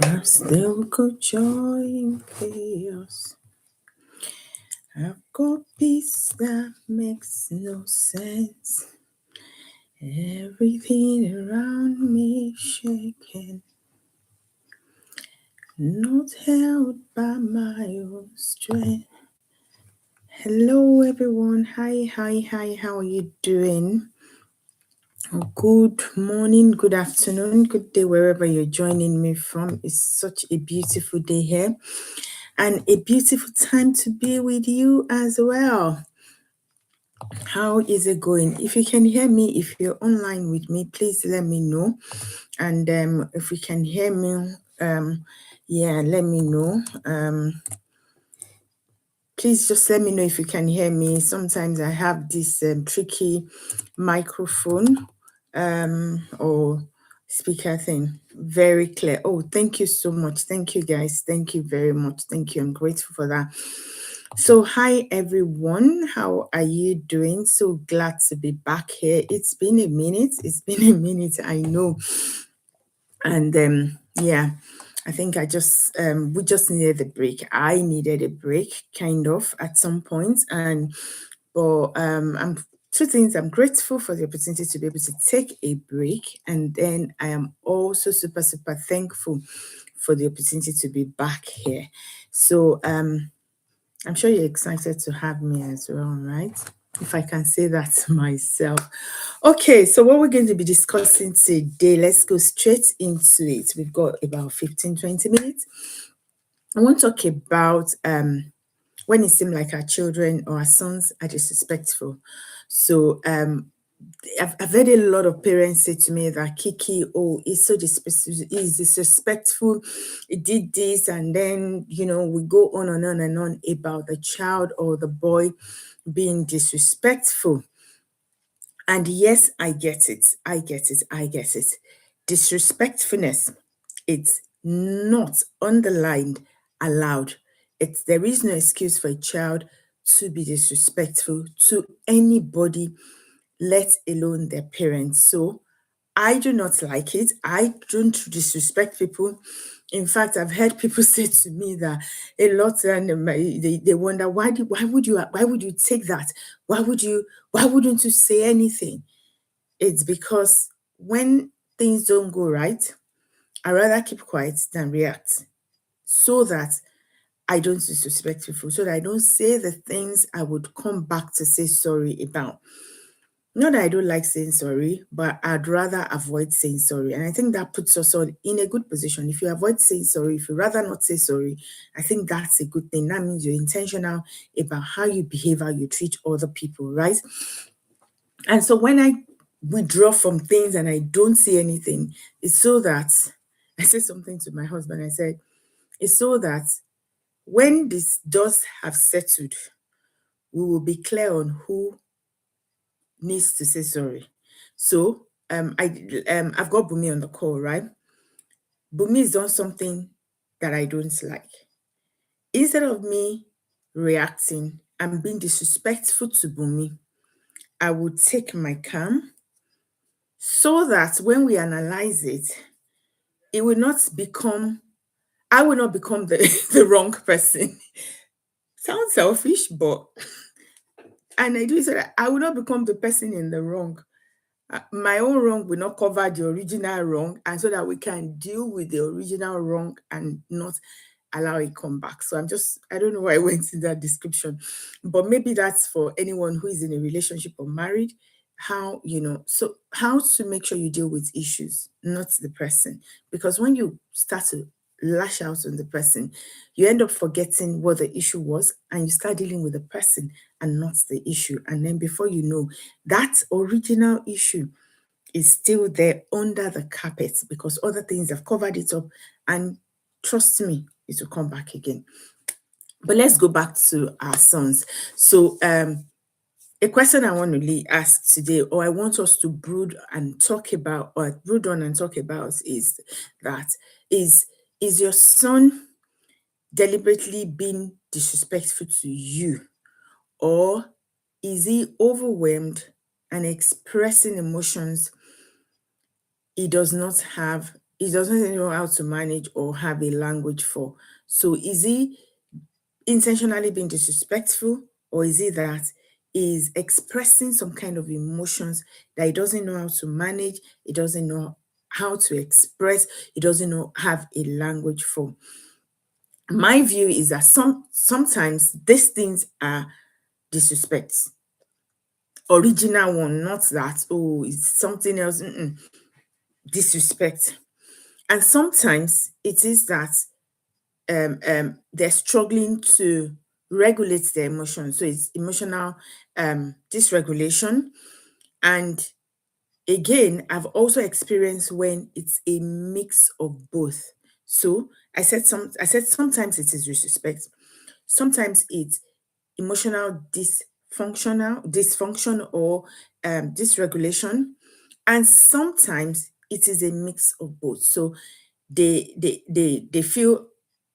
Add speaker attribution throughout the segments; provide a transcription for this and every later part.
Speaker 1: I've still got joy in chaos. I've got peace that makes no sense. Everything around me shaking, not held by my own strength. Hello, everyone. Hi. How are you doing? Good morning, good afternoon, good day, wherever you're joining me from. It's such a beautiful day here and a beautiful time to be with you as well. How is it going? If you can hear me, if you're online with me, please let me know. And if you can hear me, let me know. Please just let me know if you can hear me. Sometimes I have this tricky microphone or speaker thing. Very clear. Oh, thank you so much. Thank you, guys. Thank you very much. Thank you. I'm grateful for that. So, hi everyone. How are you doing? So glad to be back here. It's been a minute. I know. And I think I just we just needed a break. I needed a break, kind of, at some point. But I'm two things. I'm grateful for the opportunity to be able to take a break, and then I am also super thankful for the opportunity to be back here. So I'm sure you're excited to have me as well, right? If I can say that myself. Okay, so what we're going to be discussing today, let's go straight into it. We've got about 15-20 minutes. I want to talk about when it seems like our children or our sons are disrespectful. So I've heard a lot of parents say to me that Kiki, oh, he's so disrespectful. He did this, and then we go on and on and on about the child or the boy being disrespectful. And yes, I get it. Disrespectfulness, it's not underlined, allowed. There is no excuse for a child to be disrespectful to anybody, let alone their parents. So I do not like it. I don't disrespect people. In fact, I've heard people say to me that a lot, and they wonder why would you take that? Why wouldn't you say anything? It's because when things don't go right, I rather keep quiet than react, so that I don't disrespect people, so that I don't say the things I would come back to say sorry about. Not that I don't like saying sorry, but I'd rather avoid saying sorry. And I think that puts us all in a good position. If you avoid saying sorry, if you rather not say sorry, I think that's a good thing. That means you're intentional about how you behave, how you treat other people, right? And so when I withdraw from things and I don't say anything, it's so that I said something to my husband. I said, it's so that when this does have settled, we will be clear on who needs to say sorry. So I've got Bumi on the call, right? Bumi has done something that I don't like. Instead of me reacting and being disrespectful to Bumi, I would take my calm, so that when we analyze it, it will not become I will not become the, the wrong person. Sounds selfish, but and I do it so that I will not become the person in the wrong. My own wrong will not cover the original wrong, and so that we can deal with the original wrong and not allow it come back. So I don't know why I went in that description, but maybe that's for anyone who is in a relationship or married. How to make sure you deal with issues, not the person. Because when you start to lash out on the person, you end up forgetting what the issue was and you start dealing with the person and not the issue. And then before you know, that original issue is still there under the carpet because other things have covered it up. And trust me, it will come back again. But let's go back to our sons. So a question I want to ask today, or I want us to brood on and talk about, is that is your son deliberately being disrespectful to you, or is he overwhelmed and expressing emotions he does not have he doesn't know how to manage or have a language for. So is he intentionally being disrespectful, or is it that he's expressing some kind of emotions that he doesn't know how to manage, he doesn't know how to express, he doesn't know have a language for? My view is that sometimes these things are disrespect. Original one, not that, oh, it's something else. Disrespect. And sometimes it is that they're struggling to regulate their emotions. So it's emotional dysregulation. And again, I've also experienced when it's a mix of both. So I said sometimes it is disrespect, sometimes it's emotional dysfunction or dysregulation, and sometimes it is a mix of both. So they feel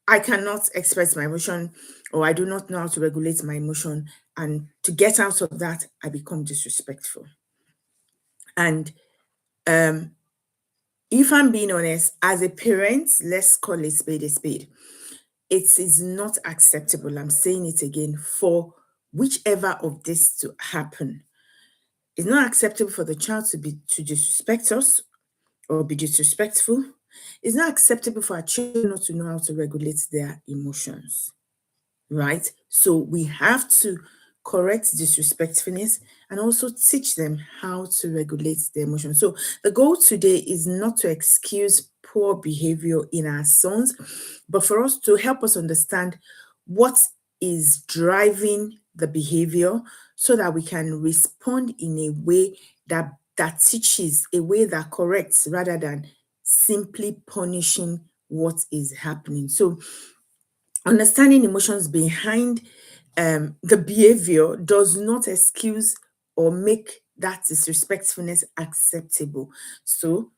Speaker 1: I cannot express my emotion, or I do not know how to regulate my emotion, and to get out of that I become disrespectful. And if I'm being honest, as a parent, let's call a spade a spade. It is not acceptable, I'm saying it again, for whichever of this to happen. It's not acceptable for the child to disrespect us or be disrespectful. It's not acceptable for our children not to know how to regulate their emotions, right? So we have to correct disrespectfulness and also teach them how to regulate their emotions. So the goal today is not to excuse poor behavior in our sons, but for us to help us understand what is driving the behavior so that we can respond in a way that teaches, a way that corrects, rather than simply punishing what is happening. So understanding emotions behind the behavior does not excuse or make that disrespectfulness acceptable. So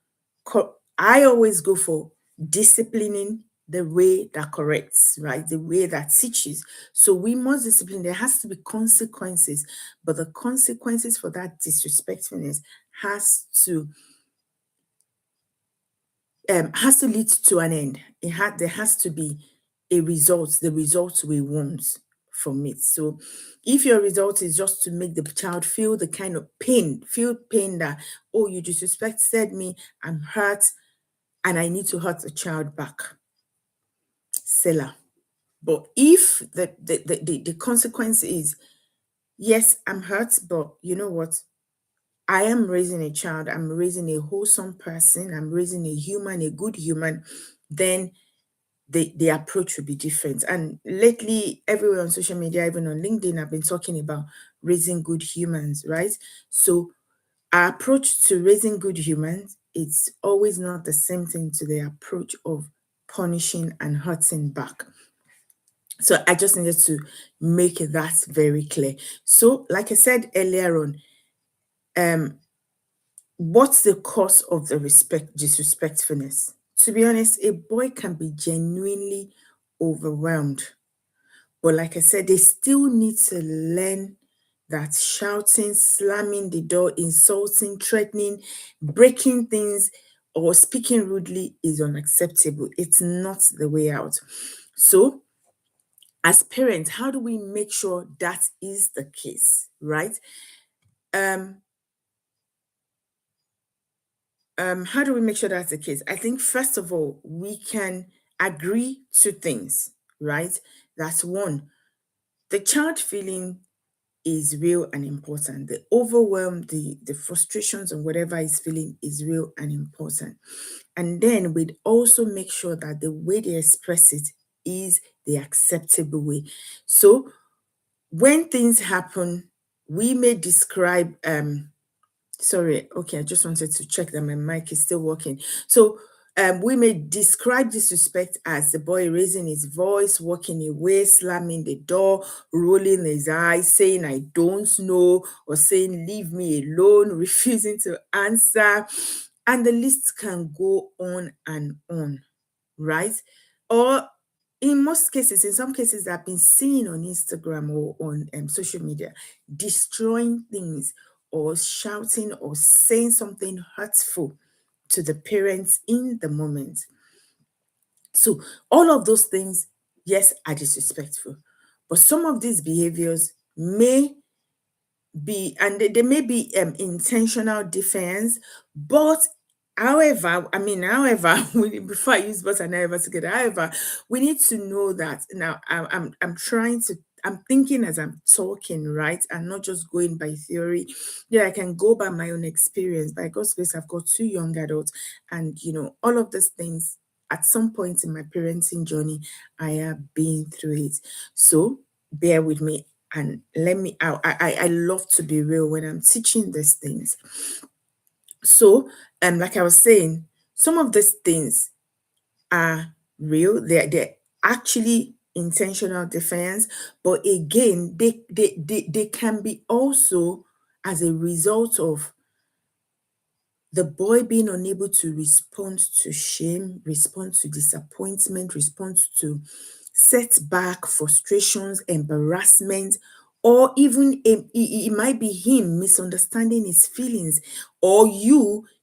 Speaker 1: I always go for disciplining the way that corrects, right? The way that teaches. So we must discipline. There has to be consequences, but the consequences for that disrespectfulness has to lead to an end. There has to be a result, the result we want from it. So if your result is just to make the child feel the kind of pain, that, oh, you disrespected me, I'm hurt, and I need to hurt the child back, seller. But if the consequence is, yes, I'm hurt, but you know what? I am raising a child, I'm raising a wholesome person, I'm raising a human, a good human, then the approach will be different. And lately, everywhere on social media, even on LinkedIn, I've been talking about raising good humans, right? So our approach to raising good humans, it's always not the same thing to the approach of punishing and hurting back. So I just needed to make that very clear. So, like I said earlier on, what's the cause of the disrespectfulness? To be honest, a boy can be genuinely overwhelmed. But like I said, they still need to learn that shouting, slamming the door, insulting, threatening, breaking things, or speaking rudely is unacceptable. It's not the way out. So, as parents, how do we make sure that is the case, right? Um, how do we make sure that's the case? I think first of all, we can agree to things, right? That's one. The child feeling is real and important. The overwhelm, the frustrations and whatever is feeling is real and important. And then we'd also make sure that the way they express it is the acceptable way. So when things happen, we may describe sorry, okay, I just wanted to check that my mic is still working. So we may describe disrespect as the boy raising his voice, walking away, slamming the door, rolling his eyes, saying, I don't know, or saying, leave me alone, refusing to answer. And the list can go on, right? Or in some cases I've been seeing on Instagram or on social media, destroying things or shouting or saying something hurtful to the parents in the moment. So all of those things, yes, are disrespectful. But some of these behaviors may be, and they may be intentional defense, but however, before I use but and however together, however, we need to know that now I'm thinking as I'm talking, right? And not just going by theory. Yeah, I can go by my own experience. By God's grace, I've got two young adults, and all of these things at some point in my parenting journey, I have been through it. So bear with me and let me out. I love to be real when I'm teaching these things. So, like I was saying, some of these things are real. They're actually intentional defense, but again, they can be also as a result of the boy being unable to respond to shame, respond to disappointment, respond to setback, frustrations, embarrassment, or even it might be him misunderstanding his feelings, or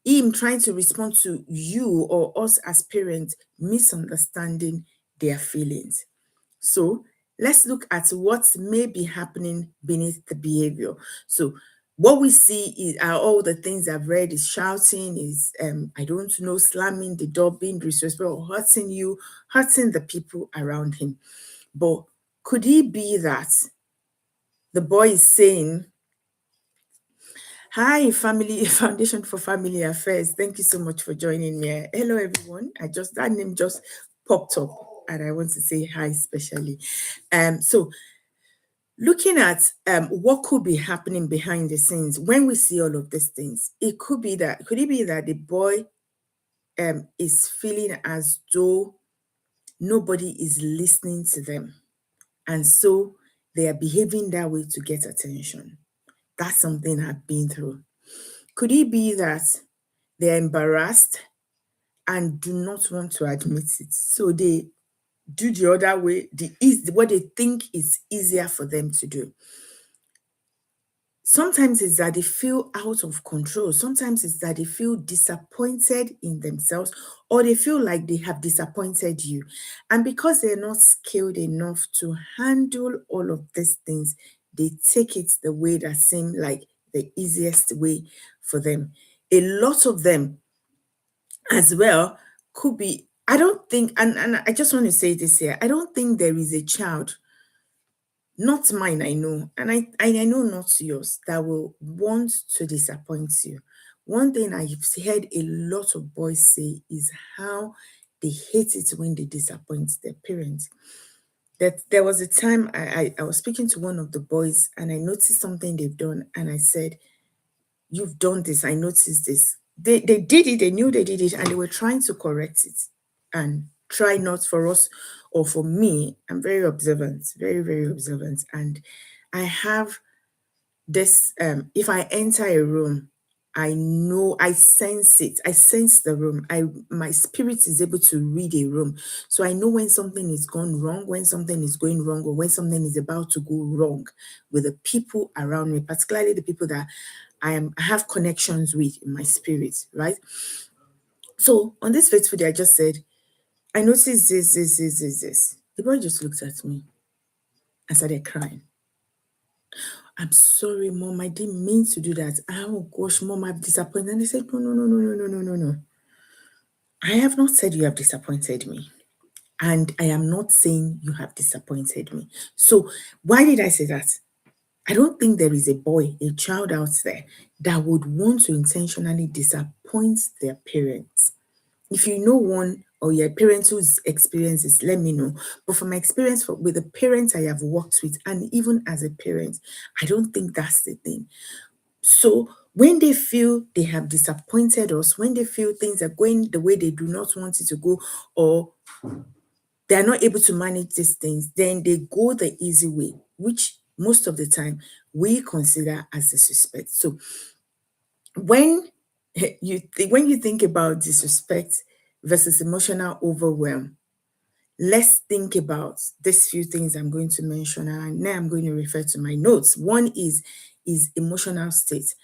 Speaker 1: him trying to respond to you or us as parents misunderstanding their feelings. So let's look at what may be happening beneath the behavior. So what we see are all the things I've read is shouting, is I don't know, slamming the door, being disrespectful, hurting you, hurting the people around him. But could it be that the boy is saying, "Hi, Family Foundation for Family Affairs. Thank you so much for joining me. Hello, everyone. That name just popped up, and I want to say hi, especially. So looking at what could be happening behind the scenes when we see all of these things, could it be that the boy is feeling as though nobody is listening to them, and so they are behaving that way to get attention? That's something I've been through. Could it be that they're embarrassed and do not want to admit it, so they do the other way, what they think is easier for them to do? Sometimes it's that they feel out of control. Sometimes it's that they feel disappointed in themselves, or they feel like they have disappointed you. And because they're not skilled enough to handle all of these things, they take it the way that seems like the easiest way for them. A lot of them as well could be, I don't think, and I just want to say this here, I don't think there is a child, not mine, I know, and I know not yours, that will want to disappoint you. One thing I've heard a lot of boys say is how they hate it when they disappoint their parents. That there was a time I was speaking to one of the boys and I noticed something they've done, and I said, "You've done this, I noticed this." They did it, they knew they did it, and they were trying to correct it and try not for us or for me. I'm very observant, very, very observant. And I have this if I enter a room, I know, I sense it. I sense the room. My spirit is able to read a room. So I know when something is gone wrong, when something is going wrong, or when something is about to go wrong with the people around me, particularly the people that I have connections with in my spirit, right? So on this faithful day, I just said, "I noticed this. The boy just looked at me and started crying. "I'm sorry, Mom, I didn't mean to do that. Oh gosh, Mom, I've disappointed." And I said, "No, no, no, no, no, no, no, no, no. I have not said you have disappointed me. And I am not saying you have disappointed me." So why did I say that? I don't think there is a boy, a child out there that would want to intentionally disappoint their parents. If you know one or your parents whose experiences, let me know. But from my experience with the parents I have worked with, and even as a parent, I don't think that's the thing. So when they feel they have disappointed us, when they feel things are going the way they do not want it to go, or they are not able to manage these things, then they go the easy way, which most of the time we consider as disrespect. So when when you think about disrespect versus emotional overwhelm, let's think about these few things I'm going to mention, and now I'm going to refer to my notes. One is emotional state.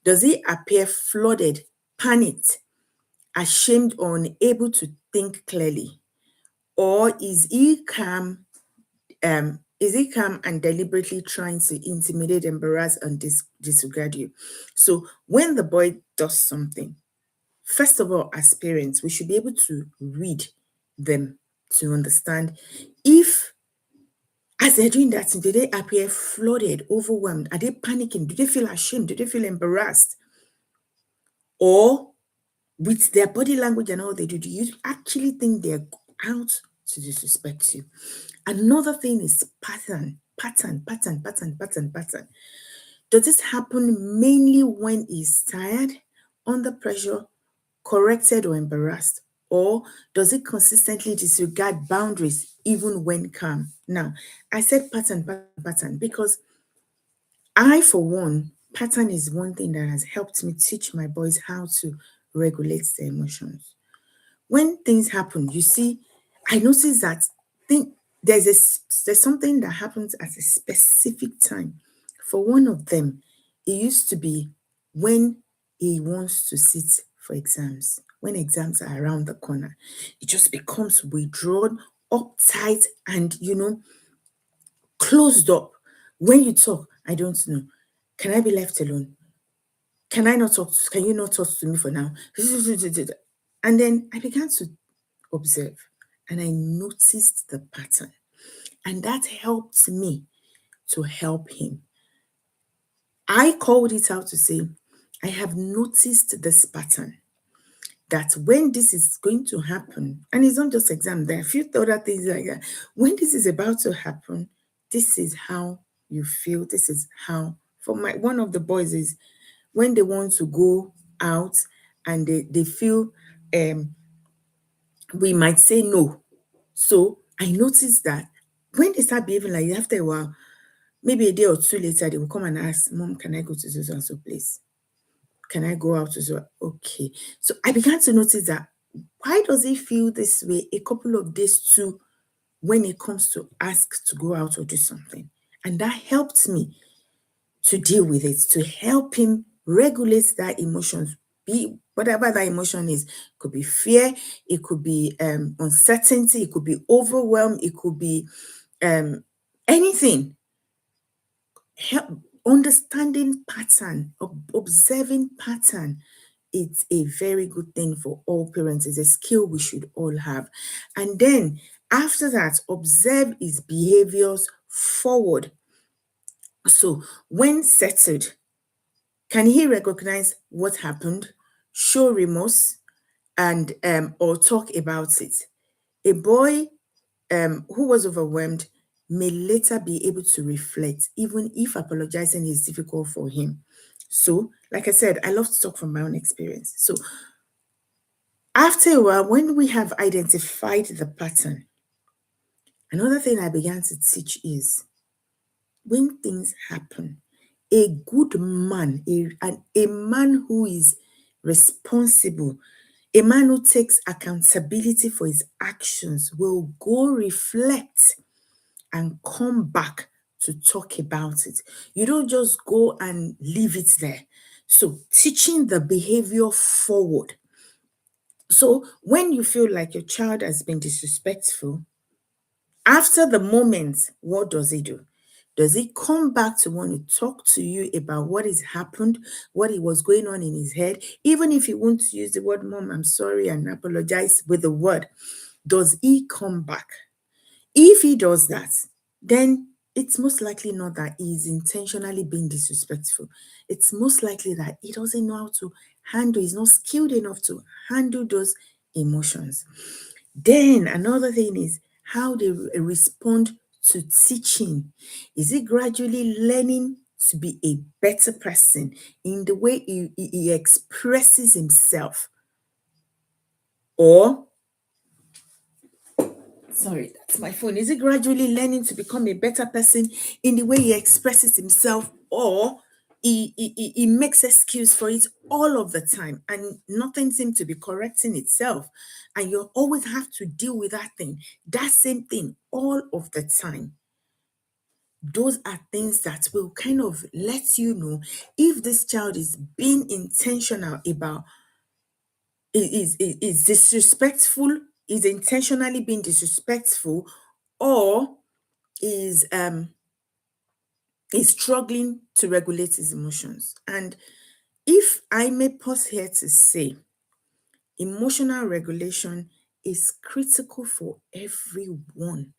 Speaker 1: Does it appear flooded, panicked, ashamed or unable to think clearly? Or is he calm and deliberately trying to intimidate, embarrass, and disregard you? So when the boy does something, first of all, as parents, we should be able to read them to understand if, as they're doing that, do they appear flooded, overwhelmed? Are they panicking? Do they feel ashamed? Do they feel embarrassed? Or with their body language and all they do you actually think they're out to disrespect you? Another thing is pattern. Does this happen mainly when he's tired, under pressure, corrected, or embarrassed? Or does it consistently disregard boundaries even when calm? Now, I said pattern because I, for one, pattern is one thing that has helped me teach my boys how to regulate their emotions. When things happen, you see, I notice that thing, there's something that happens at a specific time. For one of them, it used to be when he wants to sit for exams. When exams are around the corner, it just becomes withdrawn, uptight, and closed up. When you talk, I don't know. Can I be left alone? Can I not talk? Can you not talk to me for now? And then I began to observe and I noticed the pattern. And that helped me to help him. I called it out to say, I have noticed this pattern, that when this is going to happen, and it's not just exam, there are a few other things like that. When this is about to happen, this is how you feel. This is how, for my one of the boys is when they want to go out and they feel we might say no. So I noticed that when they start behaving like that, after a while, maybe a day or two later, they will come and ask, Mom, can I go to so and so place? Can I go out to so? Okay. So I began to notice that why does he feel this way a couple of days too when it comes to ask to go out or do something? And that helped me to deal with it, to help him regulate that emotions, be whatever that emotion is. It could be fear, it could be uncertainty, it could be overwhelm, it could be anything. Help, understanding pattern, observing pattern. It's a very good thing for all parents. It's a skill we should all have. And then after that, observe his behaviors forward. So when settled, can he recognize what happened, show remorse, and or talk about it? A boy who was overwhelmed may later be able to reflect, even if apologizing is difficult for him. So, like I said, I love to talk from my own experience. So, after a while, when we have identified the pattern, another thing I began to teach is when things happen, a good man, a man who is responsible, a man who takes accountability for his actions will go reflect and come back to talk about it. You don't just go and leave it there. So, teaching the behavior forward. So, when you feel like your child has been disrespectful, after the moment, what does he do? Does he come back to want to talk to you about what has happened, what it was going on in his head? Even if he won't use the word, Mom, I'm sorry, and apologize with the word, does he come back? If he does that, then it's most likely not that he's intentionally being disrespectful. It's most likely that he doesn't know how to handle, he's not skilled enough to handle those emotions. Then another thing is how they respond to teaching. Is he gradually learning to be a better person in the way he expresses himself? Or sorry, that's my phone. Is he gradually learning to become a better person in the way he expresses himself, or he makes excuse for it all of the time and nothing seems to be correcting itself? And you always have to deal with that same thing all of the time. Those are things that will kind of let you know if this child is being intentional about is disrespectful, is intentionally being disrespectful, or is struggling to regulate his emotions. And if I may pause here to say, emotional regulation is critical for everyone,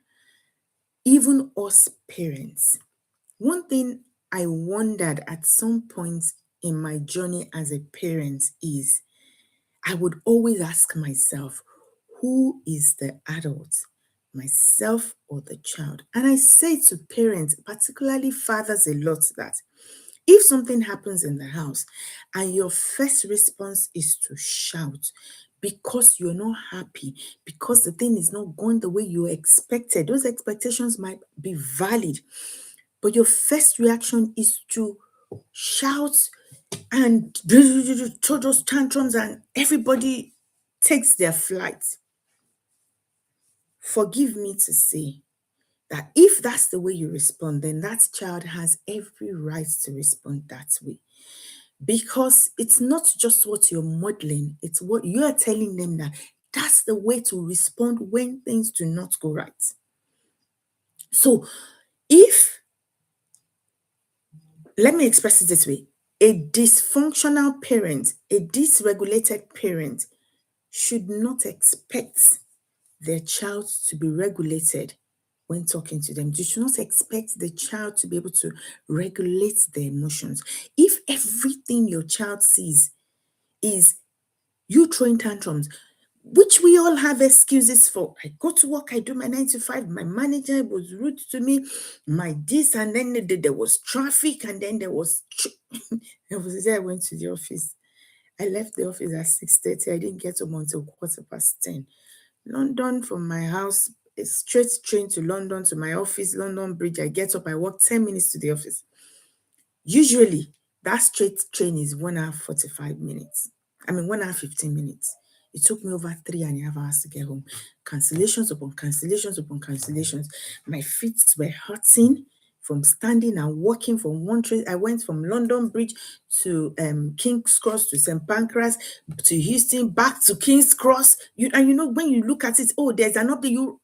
Speaker 1: even us parents. One thing I wondered at some point in my journey as a parent is I would always ask myself, who is the adult, myself or the child? And I say to parents, particularly fathers, a lot that if something happens in the house and your first response is to shout because you're not happy, because the thing is not going the way you expected, those expectations might be valid, but your first reaction is to shout and throw those tantrums and everybody takes their flight. Forgive me to say that if that's the way you respond, then that child has every right to respond that way. Because it's not just what you're modeling, it's what you are telling them that that's the way to respond when things do not go right. So if, let me express it this way, a dysfunctional parent, a dysregulated parent should not expect their child to be regulated when talking to them. You should not expect the child to be able to regulate their emotions. If everything your child sees is you throwing tantrums, which we all have excuses for. I go to work, I do my 9 to 5, my manager was rude to me, my this, and then there was traffic, and then there was there was a day I went to the office. I left the office at 6:30. I didn't get home until 10:15. London from my house, a straight train to London to my office, London Bridge. I get up, I walk 10 minutes to the office. Usually, that straight train is 1 hour 45 minutes. 1 hour 15 minutes. It took me over 3.5 hours to get home. Cancellations upon cancellations upon cancellations. My feet were hurting from standing and walking from one train. I went from London Bridge to King's Cross to St. Pancras to Houston, back to King's Cross. When you look at it, oh, there's an update.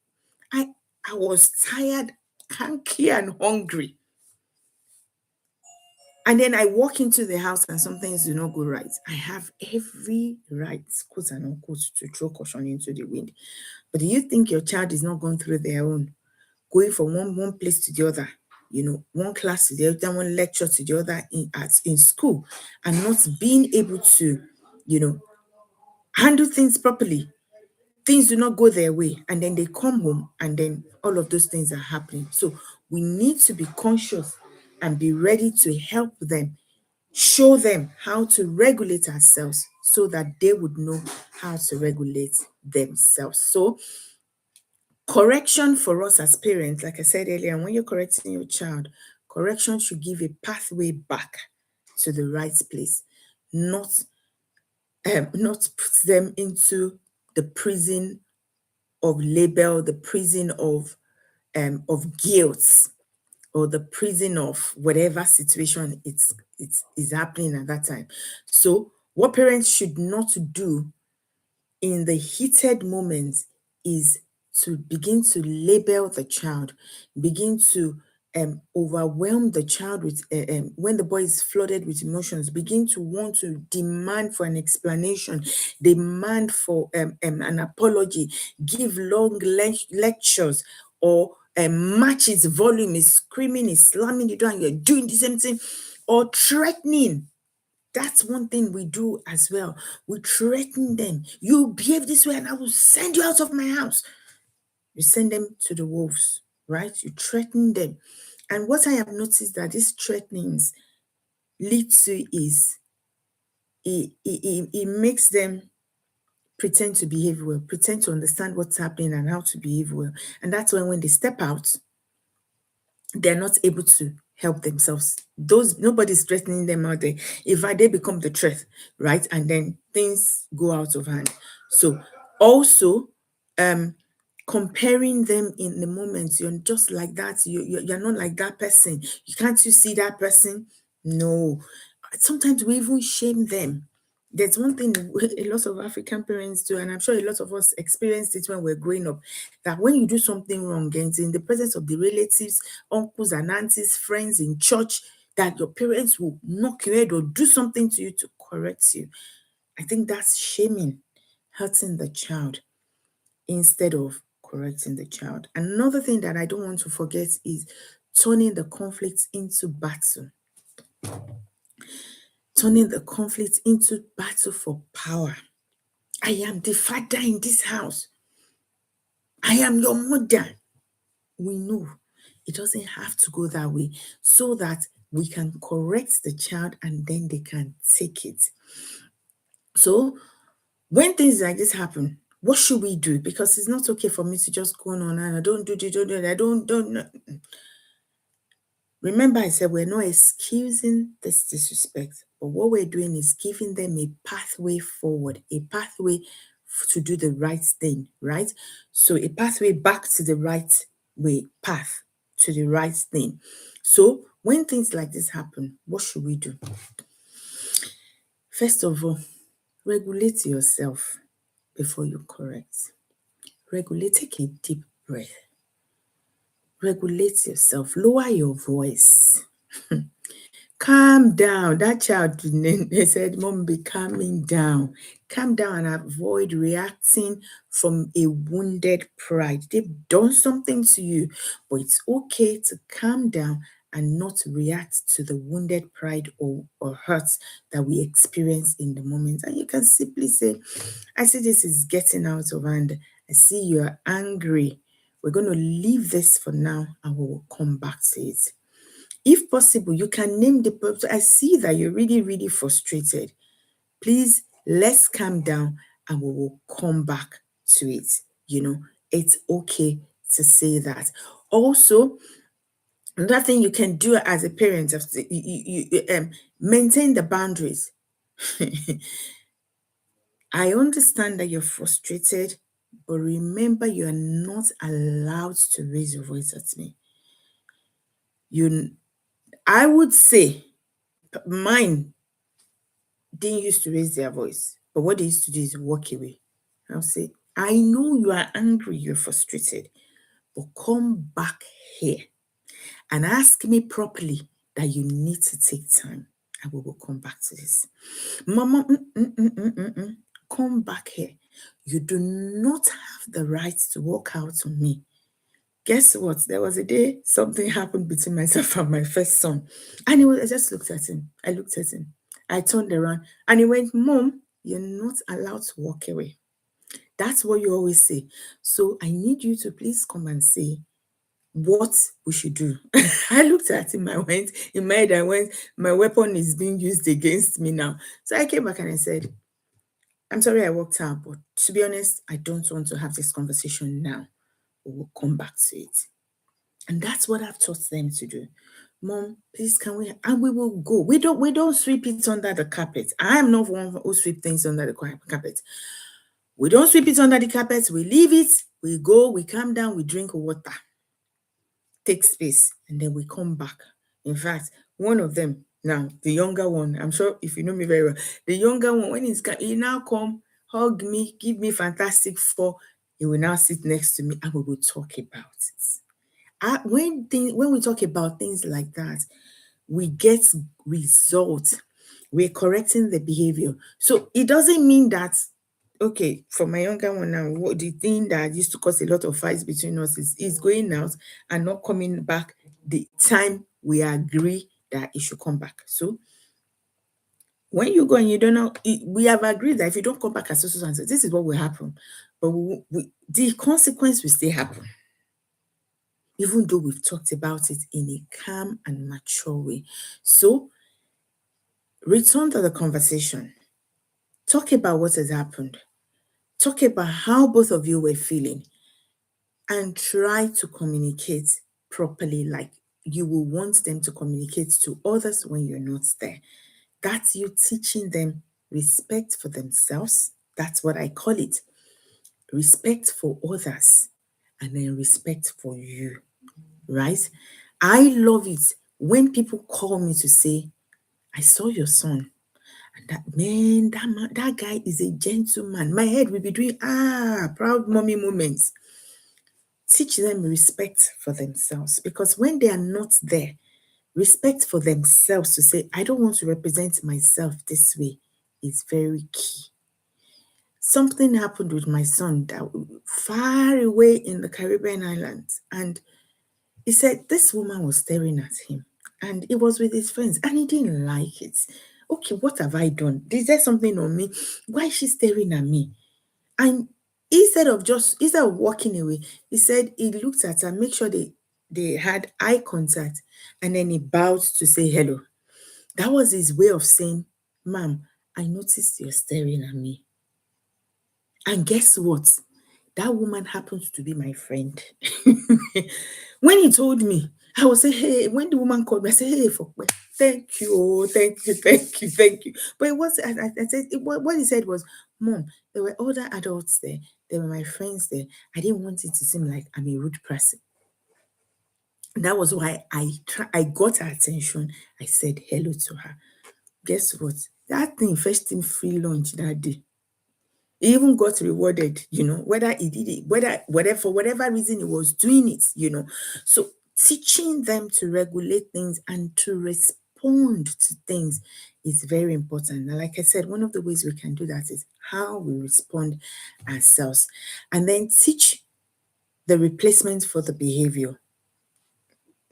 Speaker 1: I was tired, cranky, and hungry. And then I walk into the house and some things do not go right. I have every right, quote and unquote, to throw caution into the wind. But do you think your child is not going through their own, going from one place to the other, one class to the other, one lecture to the other in school, and not being able to, handle things properly? Things do not go their way, and then they come home, and then all of those things are happening. So we need to be conscious and be ready to help them, show them how to regulate ourselves so that they would know how to regulate themselves. So correction for us as parents, like I said earlier, when you're correcting your child, correction should give a pathway back to the right place, not put them into the prison of label, the prison of guilt, or the prison of whatever situation it's is happening at that time. So what parents should not do in the heated moments is to begin to label the child, begin to overwhelm the child with, when the boy is flooded with emotions, begin to want to demand for an explanation, demand for an apology, give long lectures, or match its volume, is screaming, is slamming the door, and you're doing the same thing, or threatening. That's one thing we do as well. We threaten them. You behave this way and I will send you out of my house. You send them to the wolves, right? You threaten them. And what I have noticed that these threatenings lead to is it makes them pretend to behave well, pretend to understand what's happening and how to behave well. And that's when they step out, they're not able to help themselves. Nobody's threatening them out there. In fact, they become the threat, right? And then things go out of hand. So also, comparing them in the moment, you're just like that. You're not like that person. Can't you see that person? No. Sometimes we even shame them. There's one thing a lot of African parents do, and I'm sure a lot of us experienced it when we're growing up, that when you do something wrong, and it's in the presence of the relatives, uncles and aunties, friends in church, that your parents will knock your head or do something to you to correct you. I think that's shaming, hurting the child instead of correcting the child. Another thing that I don't want to forget is turning the conflict into battle. Turning the conflict into battle for power. I am the father in this house. I am your mother. We know it doesn't have to go that way, so that we can correct the child and then they can take it. So when things like this happen, what should we do? Because it's not okay for me to just go on and I don't do this, I don't. Remember, I said we're not excusing this disrespect, but what we're doing is giving them a pathway forward, a pathway to do the right thing, right? So a pathway back to the right way, path to the right thing. So when things like this happen, what should we do? First of all, regulate yourself before you correct. Regulate, take a deep breath. Regulate yourself, lower your voice. Calm down. That child, they said, Mom, be calming down. Calm down and avoid reacting from a wounded pride. They've done something to you, but it's okay to calm down and not react to the wounded pride or hurts that we experience in the moment. And you can simply say, I see this is getting out of hand. I see you're angry. We're going to leave this for now and we will come back to it. If possible, you can name the person. I see that you're really, really frustrated. Please, let's calm down and we will come back to it. It's okay to say that. Also, another thing you can do as a parent, maintain the boundaries. I understand that you're frustrated, but remember you are not allowed to raise your voice at me. I would say mine didn't used to raise their voice, but what they used to do is walk away. I'll say, I know you are angry, you're frustrated, but come back here and ask me properly that you need to take time and we will come back to this. Mama, come back here. You do not have the right to walk out on me. Guess what? There was a day something happened between myself and my first son. And I just looked at him. I looked at him. I turned around and he went, Mom, you're not allowed to walk away. That's what you always say. So I need you to please come and say what we should do. I looked at him. I went, in my head, my weapon is being used against me now. So I came back and I said, I'm sorry I walked out, but to be honest, I don't want to have this conversation now. We will come back to it. And that's what I've taught them to do. Mom, please can we, and we will go. We don't sweep it under the carpet. I am not one who sweep things under the carpet. We don't sweep it under the carpet. We leave it. We go. We calm down. We drink water. Take space, and then we come back. In fact, one of them now, the younger one. I'm sure if you know me very well, the younger one, when he now come hug me, give me fantastic four, he will now sit next to me and we will talk about it. When we talk about things like that, we get results. We're correcting the behavior. So it doesn't mean that, okay, for my younger one now, what the thing that used to cause a lot of fights between us is going out and not coming back the time we agree that it should come back. So when you go and you don't know, we have agreed that if you don't come back as so and so, this is what will happen. But the consequence will still happen, even though we've talked about it in a calm and mature way. So return to the conversation. Talk about what has happened. Talk about how both of you were feeling and try to communicate properly, like you will want them to communicate to others when you're not there. That's you teaching them respect for themselves. That's what I call it. Respect for others and then respect for you, right? I love it when people call me to say, I saw your son. And that man, that guy is a gentleman. My head will be doing proud mommy moments. Teach them respect for themselves, because when they are not there, respect for themselves to say, I don't want to represent myself this way, is very key. Something happened with my son that far away in the Caribbean islands, and he said this woman was staring at him, and he was with his friends, and he didn't like it. Okay, what have I done? Is there something on me? Why is she staring at me? And instead of walking away, he said he looked at her, make sure they had eye contact, and then he bowed to say hello. That was his way of saying, Ma'am, I noticed you're staring at me. And guess what? That woman happens to be my friend. When he told me, I was saying, hey, when the woman called me, I said, hey, thank you, thank you, thank you, thank you. But it was, I said, what he said was, Mom, there were other adults there. They were my friends there. I didn't want it to seem like I'm a rude person. And that was why I got her attention. I said hello to her. Guess what? That thing fetched him free lunch that day. He even got rewarded, whether he did it, whatever, for whatever reason he was doing it. So teaching them to regulate things and to respond to things is very important. And like I said, one of the ways we can do that is how we respond ourselves. And then teach the replacement for the behavior.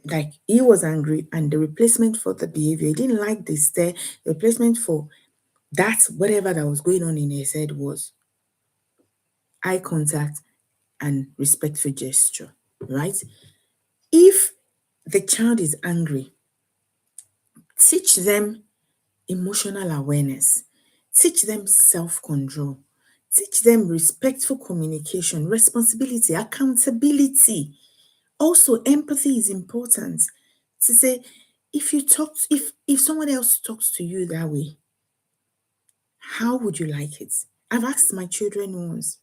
Speaker 1: Like he was angry, and the replacement for the behavior, he didn't like the stare. The replacement for that, whatever that was going on in his head, was eye contact and respectful gesture, right? If the child is angry, teach them emotional awareness, teach them self control, teach them respectful communication, responsibility, accountability. Also, empathy is important. To say, if someone else talks to you that way, how would you like it? I've asked my children once,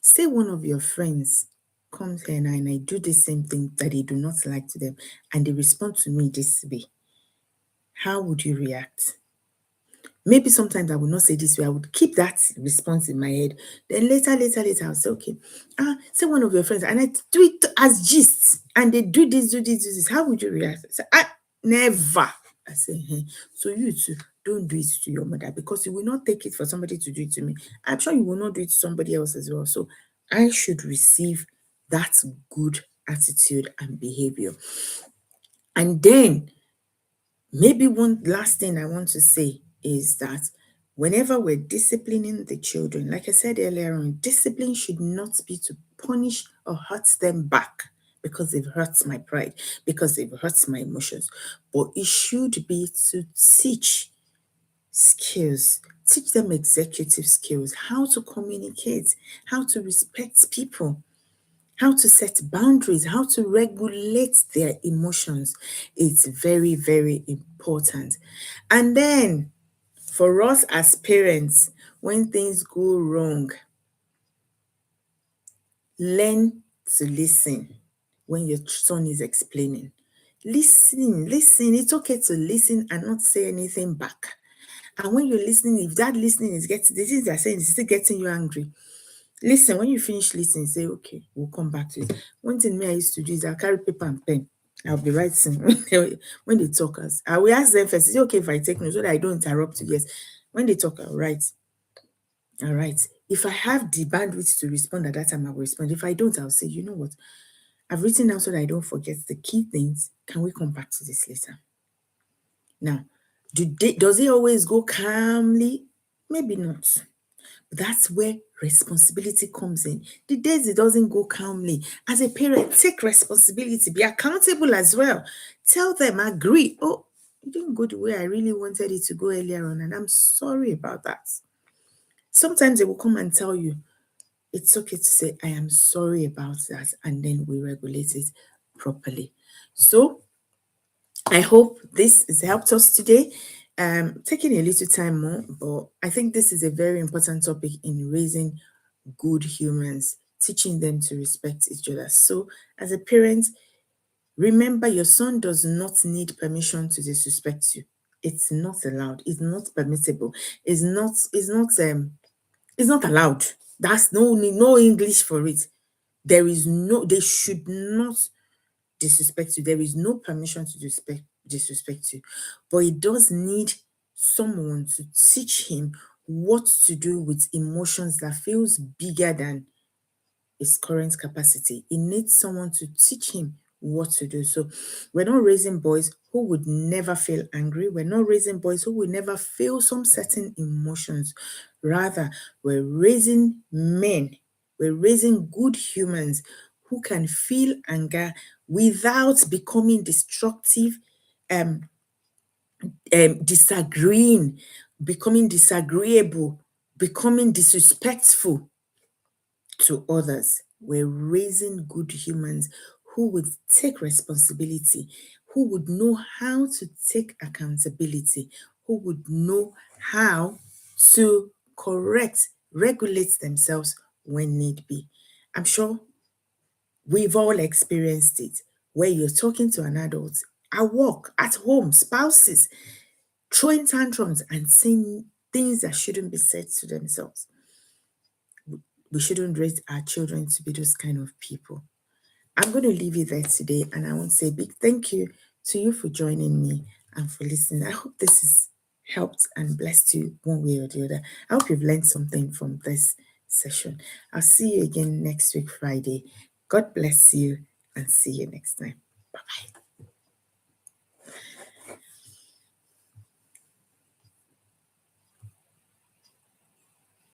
Speaker 1: say one of your friends comes here and I do the same thing that they do not like to them, and they respond to me this way. How would you react? Maybe sometimes I would not say this way. I would keep that response in my head. Then later, I'll say, okay, say one of your friends, and I do it as gist, and they do this. How would you react? I say, never. I say, hey. So you too, don't do it to your mother, because you will not take it for somebody to do it to me. I'm sure you will not do it to somebody else as well. So I should receive that good attitude and behavior. And then maybe one last thing I want to say is that whenever we're disciplining the children, like I said earlier on, discipline should not be to punish or hurt them back because they've hurt my pride, because they've hurt my emotions, but it should be to teach skills, teach them executive skills, how to communicate, how to respect people, how to set boundaries, how to regulate their emotions. It's very, very important. And then for us as parents, when things go wrong, learn to listen when your son is explaining. Listen. It's okay to listen and not say anything back. And when you're listening, if that listening is getting, the things they're saying is still getting you angry, listen. When you finish listening, say, okay, we'll come back to it. One thing me I used to do is I'll carry paper and pen. I'll be writing when they talk us. I will ask them first, is it okay if I take notes so that I don't interrupt you? Yes. When they talk, I'll write. All right. If I have the bandwidth to respond at that time, I will respond. If I don't, I'll say, you know what? I've written down so that I don't forget the key things. Can we come back to this later? Now, does it always go calmly? Maybe not. That's where responsibility comes in. The days it doesn't go calmly, as a parent, take responsibility, be accountable as well. Tell them, agree. Oh, it didn't go the way I really wanted it to go earlier on, and I'm sorry about that. Sometimes they will come and tell you, it's okay to say, I am sorry about that, and then we regulate it properly. So I hope this has helped us today. Taking a little time more, but I think this is a very important topic in raising good humans, teaching them to respect each other. So, as a parent, remember your son does not need permission to disrespect you. It's not allowed. It's not permissible. It's not. It's not. It's not allowed. That's no English for it. There is no. They should not disrespect you. There is no permission to disrespect you. But he does need someone to teach him what to do with emotions that feels bigger than his current capacity. He needs someone to teach him what to do. So we're not raising boys who would never feel angry. We're not raising boys who will never feel some certain emotions. Rather, we're raising men. We're raising good humans who can feel anger without becoming destructive, um, disagreeing, becoming disagreeable, becoming disrespectful to others. We're raising good humans who would take responsibility, who would know how to take accountability, who would know how to correct, regulate themselves when need be. I'm sure we've all experienced it where you're talking to an adult at work, at home, spouses, throwing tantrums and saying things that shouldn't be said to themselves. We shouldn't raise our children to be those kind of people. I'm going to leave you there today, and I want to say a big thank you to you for joining me and for listening. I hope this has helped and blessed you one way or the other. I hope you've learned something from this session. I'll see you again next week, Friday. God bless you, and see you next time. Bye bye.